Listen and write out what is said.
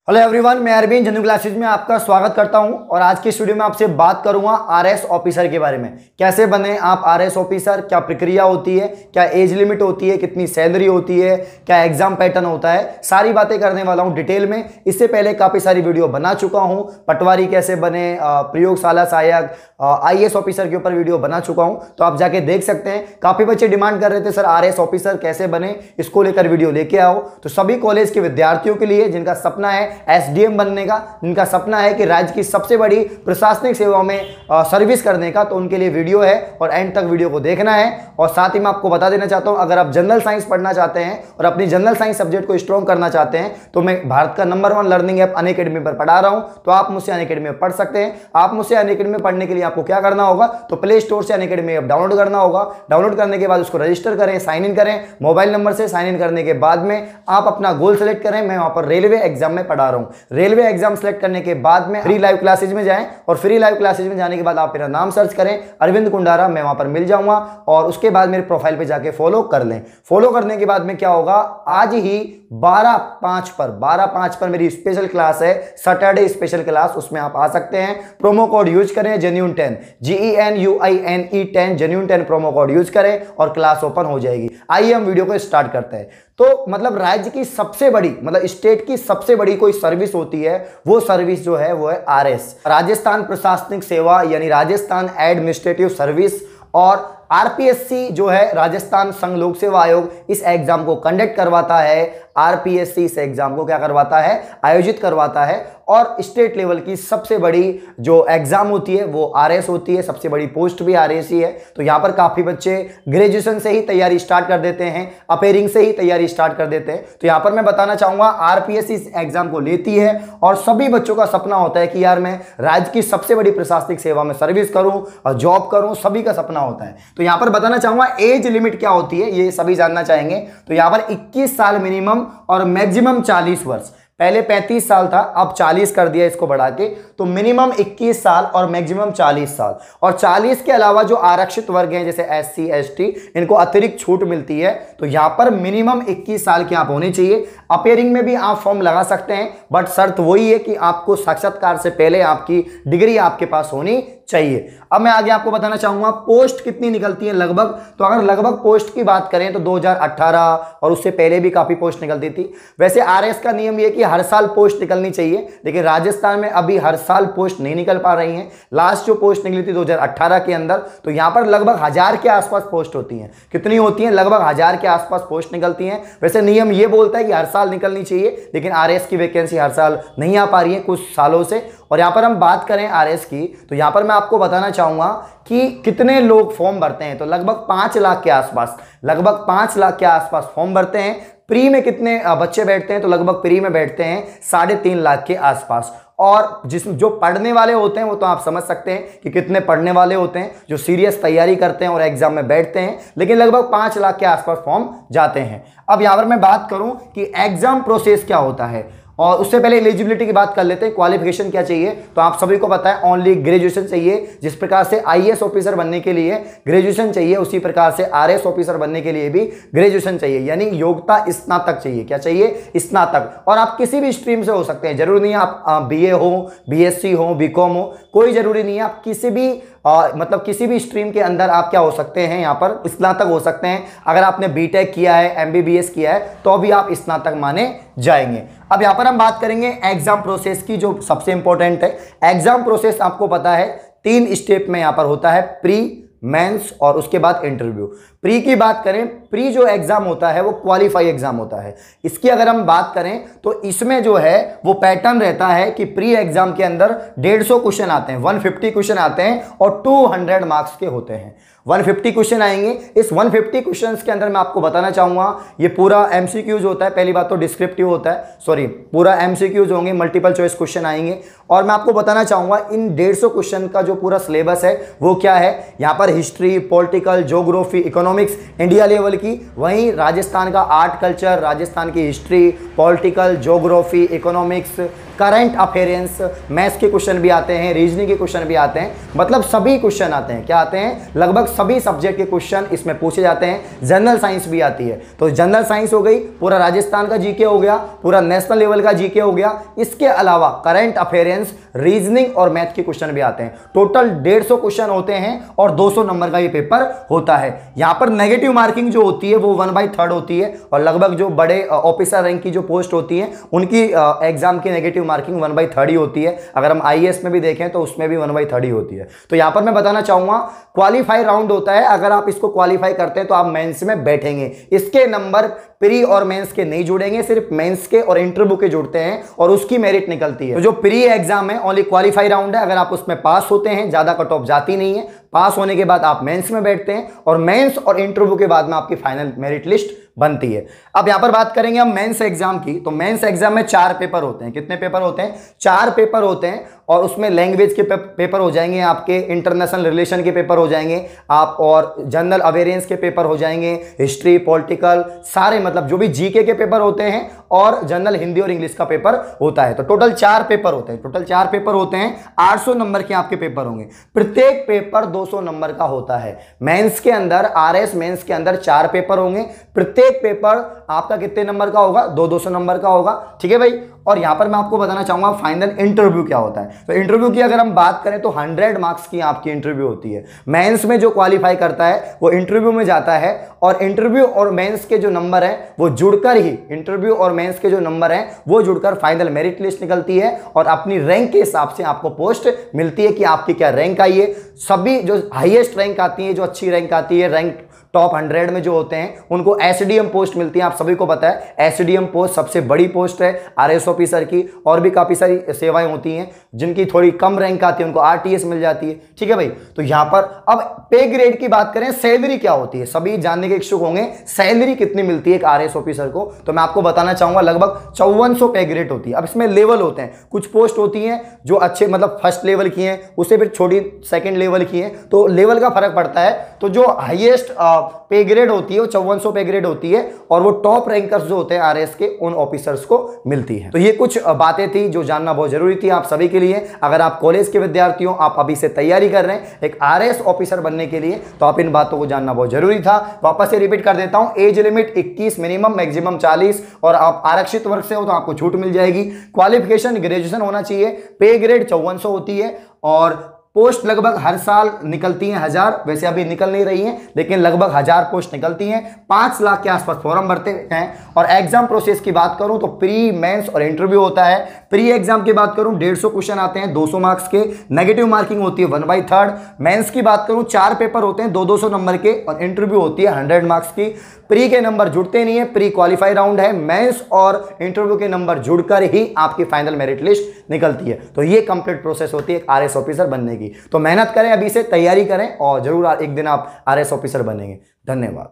Hello everyone, मैं अरविंद जनू classes में आपका स्वागत करता हूं और आज की इस वीडियो में आपसे बात करूंगा आरएस ऑफिसर के बारे में। कैसे बने आप आरएस ऑफिसर, क्या प्रक्रिया होती है, क्या एज लिमिट होती है, कितनी सैलरी होती है, क्या एग्जाम पैटर्न होता है, सारी बातें करने वाला हूं डिटेल में। इससे पहले काफ़ी सारी वीडियो बना चुका हूं, पटवारी कैसे बने, प्रयोगशाला सहायक, आईएएस ऑफिसर के ऊपर वीडियो बना चुका हूं, तो आप जाके देख सकते हैं। काफ़ी बच्चे डिमांड कर रहे थे सर आरएस ऑफिसर कैसे बने, इसको लेकर वीडियो लेके आओ। तो सभी कॉलेज के विद्यार्थियों के लिए जिनका सपना है एसडीएम बनने का, जिनका सपना है कि राज्य की सबसे बड़ी प्रशासनिक सेवा में सर्विस करने का, तो उनके लिए वीडियो है और एंड तक वीडियो को देखना है। और साथ ही मैं आपको बता देना चाहता हूं, अगर आप जनरल साइंस पढ़ना चाहते हैं और अपनी जनरल साइंस सब्जेक्ट को स्ट्रॉन्ग करना चाहते हैं, तो मैं भारत का नंबर 1 लर्निंग ऐप अनअकैडमी पर पढ़ा रहा हूं, तो आप मुझसे अनअकैडमी में पढ़ सकते हैं। आप मुझसे अनअकैडमी में पढ़ने के लिए आपको क्या करना होगा, तो प्ले स्टोर से अनअकैडमी ऐप डाउनलोड करना होगा। डाउनलोड करने के बाद उसको रजिस्टर करें, साइन इन करें मोबाइल नंबर से। साइन इन करने के बाद में आप अपना गोल सेलेक्ट करें। मैं वहां पर रेलवे एग्जाम में पढ़ा रहा हूं। रेलवे एग्जाम सेलेक्ट करने के बाद में फ्री लाइव क्लासेज में जाएं और फ्री लाइव क्लासेज में जाने के बाद आप मेरा नाम सर्च करें अरविंद कुंडारा, मैं वहां पर मिल जाऊंगा और उसके बाद मेरे प्रोफाइल पे जाके फॉलो कर लें। फॉलो करने के बाद में क्या होगा, आज ही 12/5 पर मेरी स्पेशल क्लास है, सैटरडे स्पेशल क्लास, उसमें आप आ सकते हैं। प्रोमो कोड यूज करें Genuine10, GENUINE10, Genuine10 promo code use करें और क्लास ओपन हो जाएगी। आइए हम वीडियो को स्टार्ट करते हैं। तो मतलब राज्य की सबसे बड़ी, मतलब स्टेट की सबसे बड़ी कोई सर्विस होती है, वो सर्विस जो है वो है आरएस, राजस्थान प्रशासनिक सेवा, यानी राजस्थान एडमिनिस्ट्रेटिव सर्विस। और आरपीएससी जो है राजस्थान संघ लोक सेवा आयोग इस एग्जाम को कंडक्ट करवाता है। आरपीएससी इस एग्जाम को क्या करवाता है, आयोजित करवाता है। और स्टेट लेवल की सबसे बड़ी जो एग्जाम होती है वो आरएस होती है, सबसे बड़ी पोस्ट भी आरएस ही है। तो यहाँ पर काफी बच्चे ग्रेजुएशन से ही तैयारी स्टार्ट कर देते हैं, अपेयरिंग से ही तैयारी स्टार्ट कर देते हैं। तो यहाँ पर मैं बताना चाहूंगा आरपीएससी इस एग्जाम को लेती है और सभी बच्चों का सपना होता है कि यार मैं राज्य की सबसे बड़ी प्रशासनिक सेवा में सर्विस करूं और जॉब करूं, सभी का सपना होता है। तो यहां पर बताना चाहूंगा एज लिमिट क्या होती है, ये सभी जानना चाहेंगे। तो यहां पर 21 साल मिनिमम और मैक्सिमम 40 वर्ष। पहले 35 साल था, अब 40 कर दिया इसको बढ़ा के, तो मिनिमम 21 साल और मैक्सिमम 40 साल। और 40 के अलावा जो आरक्षित वर्ग हैं जैसे एससी एसटी, इनको अतिरिक्त छूट मिलती है। तो यहां पर मिनिमम 21 साल के आप होने चाहिए। अपेयरिंग में भी आप फॉर्म लगा सकते हैं, बट शर्त वही है कि आपको साक्षात्कार से पहले आपकी डिग्री आपके पास होनी चाहिए। अब मैं आगे आपको बताना चाहूंगा पोस्ट कितनी निकलती है लगभग। तो अगर लगभग पोस्ट की बात करें तो 2018 और उससे पहले भी काफी पोस्ट निकलती थी। वैसे आरएस का नियम यह कि हर साल पोस्ट निकलनी चाहिए, लेकिन राजस्थान में अभी हर साल पोस्ट नहीं निकल पा रही हैं। लास्ट जो पोस्ट निकली थी 2018 के अंदर, तो यहां पर लगभग 1000 के आसपास पोस्ट होती हैं। कितनी होती हैं, लगभग 1000 के आसपास पोस्ट निकलती हैं। वैसे नियम यह बोलता है कि हर साल निकलनी चाहिए, लेकिन आरएस की वैकेंसी हर साल नहीं आ पा रही है कुछ सालों से। और यहां पर हम बात करें आरएस की, तो यहां पर मैं आपको बताना चाहूंगा कि कितने लोग फॉर्म भरते हैं। तो लगभग 5 लाख के आसपास, लगभग 5 लाख के आसपास फॉर्म भरते हैं। प्री में कितने बच्चे बैठते हैं, तो लगभग प्री में बैठते हैं 3.5 लाख के आसपास। और जो पढ़ने वाले होते हैं वो तो आप समझ सकते हैं कि कितने पढ़ने वाले होते हैं, जो सीरियस तैयारी करते हैं और एग्जाम में बैठते हैं। लेकिन लगभग 5 लाख के आसपास फॉर्म जाते हैं। अब यहां पर मैं बात करूं कि एग्जाम प्रोसेस क्या होता है, और उससे पहले एलिजिबिलिटी की बात कर लेते हैं। क्वालिफिकेशन क्या चाहिए, तो आप सभी को पता है ओनली ग्रेजुएशन चाहिए। जिस प्रकार से आईएएस ऑफिसर बनने के लिए ग्रेजुएशन चाहिए, उसी प्रकार से आरएस ऑफिसर बनने के लिए भी ग्रेजुएशन चाहिए, यानी योग्यता स्नातक चाहिए। क्या चाहिए, स्नातक। और आप किसी भी स्ट्रीम से हो सकते हैं, जरूरी नहीं है आप बीए हो, बीएससी हो, बीकॉम हो, कोई जरूरी नहीं है। आप किसी भी मतलब किसी भी स्ट्रीम के अंदर आप क्या हो सकते हैं, यहां पर स्नातक हो सकते हैं। अगर आपने बीटेक किया है, एमबीबीएस किया है, तो भी आप स्नातक माने जाएंगे। अब यहां पर हम बात करेंगे एग्जाम प्रोसेस की, जो सबसे इंपॉर्टेंट है। एग्जाम प्रोसेस आपको पता है 3 स्टेप में यहां पर होता है, प्री, मेंस और उसके बाद इंटरव्यू। प्री की बात करें, प्री जो एग्जाम होता है वो क्वालिफाई एग्जाम होता है। इसकी अगर हम बात करें तो इसमें जो है वो पैटर्न रहता है कि प्री एग्जाम के अंदर 150 क्वेश्चन आते हैं, 150 क्वेश्चन आते हैं और 200 मार्क्स के होते हैं। 150 क्वेश्चन आएंगे। इस 150 क्वेश्चंस के अंदर मैं आपको बताना चाहूंगा ये पूरा एमसीक्यूज होता है। पहली बात तो डिस्क्रिप्टिव होता है, सॉरी पूरा एमसीक्यूज होंगे, मल्टीपल चॉइस क्वेश्चन आएंगे। और मैं आपको बताना चाहूंगा इन 150 क्वेश्चन का जो पूरा सिलेबस है वो क्या है। यहाँ पर history, political, geography, economics India level की, वहीं राजस्थान का आर्ट कल्चर, राजस्थान की history, political, geography, economics, current affairs, maths के क्वेश्चन भी आते हैं, रीजनिंग के क्वेश्चन भी आते हैं, मतलब सभी क्वेश्चन आते हैं। क्या आते हैं? लगभग सभी सब्जेक्ट के क्वेश्चन इसमें पूछे जाते हैं। जनरल साइंस भी आती है, तो जनरल साइंस हो गई, पूरा राजस्थान का जीके हो गया, पूरा नेशनल लेवल का जीके हो गया। इसके अलावा करंट अफेयरेंस, रीजनिंग और मैथ के क्वेश्चन भी आते हैं। टोटल 150 क्वेश्चन होते हैं और 200 नंबर का ये पेपर होता है। यहां पर नेगेटिव मार्किंग जो होती है वो 1/3 होती है, और लगभग जो बड़े ऑफिसर रैंक की जो पोस्ट होती है उनकी एग्जाम की नेगेटिव मार्किंग 1/3 ही होती है। अगर हम आईएएस में भी देखें तो उसमें भी 1/3 ही होती है। तो यहां पर मैं बताना चाहूंगा क्वालीफाई राउंड होता है, अगर आप इसको क्वालीफाई करते हैं तो आप मेंस में बैठेंगे। इसके नंबर प्री और मेंस के नहीं जुड़ेंगे, सिर्फ मेंस के और इंटरव्यू के जुड़ते हैं और उसकी मेरिट निकलती है। तो जो प्री एग्जाम है ओनली क्वालीफाई राउंड है, अगर आप उसमें पास होते हैं, ज्यादा कट ऑफ जाती नहीं है, पास होने के बाद आप मेंस में बैठते हैं और मेंस और इंटरव्यू के बाद में आपकी फाइनल मेरिट लिस्ट बनती है। अब यहां पर बात करेंगे हम मेंस एग्जाम की। तो मेंस एग्जाम में 4 पेपर होते हैं। कितने पेपर होते हैं? 4 पेपर होते हैं, और उसमें लैंग्वेज के पेपर हो जाएंगे आपके, इंटरनेशनल रिलेशन के पेपर हो जाएंगे आप, और जनरल अवेयरेंस के पेपर हो जाएंगे, हिस्ट्री, पॉलिटिकल, सारे मतलब जो भी जीके के पेपर होते हैं, और जनरल हिंदी और इंग्लिश का पेपर होता है। तो टोटल 4 पेपर होते हैं। टोटल 4 पेपर होते हैं, 800 नंबर के आपके पेपर होंगे। प्रत्येक पेपर 200 नंबर का होता है। मेंस के अंदर, आरएस मेंस के अंदर 4 पेपर होंगे। प्रत्येक पेपर आपका कितने नंबर का होगा? 200 नंबर का होगा। ठीक है भाई। और यहां पर मैं आपको बताना चाहूंगा फाइनल इंटरव्यू क्या होता है। तो इंटरव्यू की अगर हम बात करें तो 100 मार्क्स की आपकी इंटरव्यू होती है। मेंस में जो क्वालिफाई करता है वो इंटरव्यू में जाता है, और इंटरव्यू और मेंस के जो नंबर हैं वो जुड़कर ही, इंटरव्यू और मेंस के जो नंबर हैं वो जुड़कर फाइनल मेरिट लिस्ट निकलती है, और अपनी रैंक के हिसाब से आपको पोस्ट मिलती है कि आपकी क्या रैंक आई है। सभी जो हाईएस्ट रैंक आती है, जो अच्छी रैंक आती है, रैंक टॉप 100 में जो होते हैं, उनको एसडीएम पोस्ट मिलती है। आप सभी को पता है एसडीएम पोस्ट सबसे बड़ी पोस्ट है आरएस ऑफिसर की। और भी काफी सारी सेवाएं होती हैं, जिनकी थोड़ी कम रैंक आती है उनको आरटीएस मिल जाती है। ठीक है भाई। तो यहां पर अब पे ग्रेड की बात करें, सैलरी क्या होती है, सभी जानने के इच्छुक होंगे सैलरी कितनी मिलती है एक आरएस ऑफिसर को। तो मैं आपको बताना चाहूंगा लगभग 5400 पे ग्रेड होती है। अब इसमें लेवल होते हैं, कुछ पोस्ट होती हैं जो अच्छे मतलब फर्स्ट लेवल की हैं, उससे फिर छोटी सेकंड लेवल की हैं, तो लेवल का फर्क पड़ता है। तो जो हाईएस्ट पे ग्रेड होती है वो 5400 पे ग्रेड होती है, और वो टॉप रैंकर्स जो होते हैं आरएस के, उन ऑफिसर्स को मिलती है। तो ये कुछ बातें थी जो जानना बहुत जरूरी थी आप सभी के लिए। अगर आप कॉलेज के विद्यार्थी हो, आप अभी से तैयारी कर रहे हैं एक आरएस ऑफिसर बनने के लिए, तो आप इन बातों को जानना बहुत जरूरी था। वापस से रिपीट कर देता हूं, एज लिमिट 21, मिनिमम मैक्सिमम 40, और आप आरक्षित वर्ग से हो तो आपको छूट मिल जाएगी। क्वालिफिकेशन ग्रेजुएशन होना चाहिए। पे ग्रेड 5400 होती है, और पोस्ट लगभग हर साल निकलती हैं 1000, वैसे अभी निकल नहीं रही हैं, लेकिन लगभग 1000 पोस्ट निकलती हैं। 5 लाख के आसपास फॉर्म भरते हैं। और एग्जाम प्रोसेस की बात करूं तो प्री, मेंस और इंटरव्यू होता है। प्री एग्जाम की बात करूं 150 क्वेश्चन आते हैं 200 मार्क्स के, नेगेटिव मार्किंग होती है 1/3। मेंस की बात करूं 4 पेपर होते हैं 200 नंबर के, और इंटरव्यू होती है 100 मार्क्स की। प्री के नंबर जुड़ते नहीं है, प्री क्वालिफाई राउंड है। मेंस और इंटरव्यू के नंबर जुड़कर ही आपकी फाइनल मेरिट लिस्ट निकलती है। तो ये कंप्लीट प्रोसेस होती है एक आरएस ऑफिसर बनने की। तो मेहनत करें, अभी से तैयारी करें, और जरूर एक दिन आप आरएस ऑफिसर बनेंगे। धन्यवाद।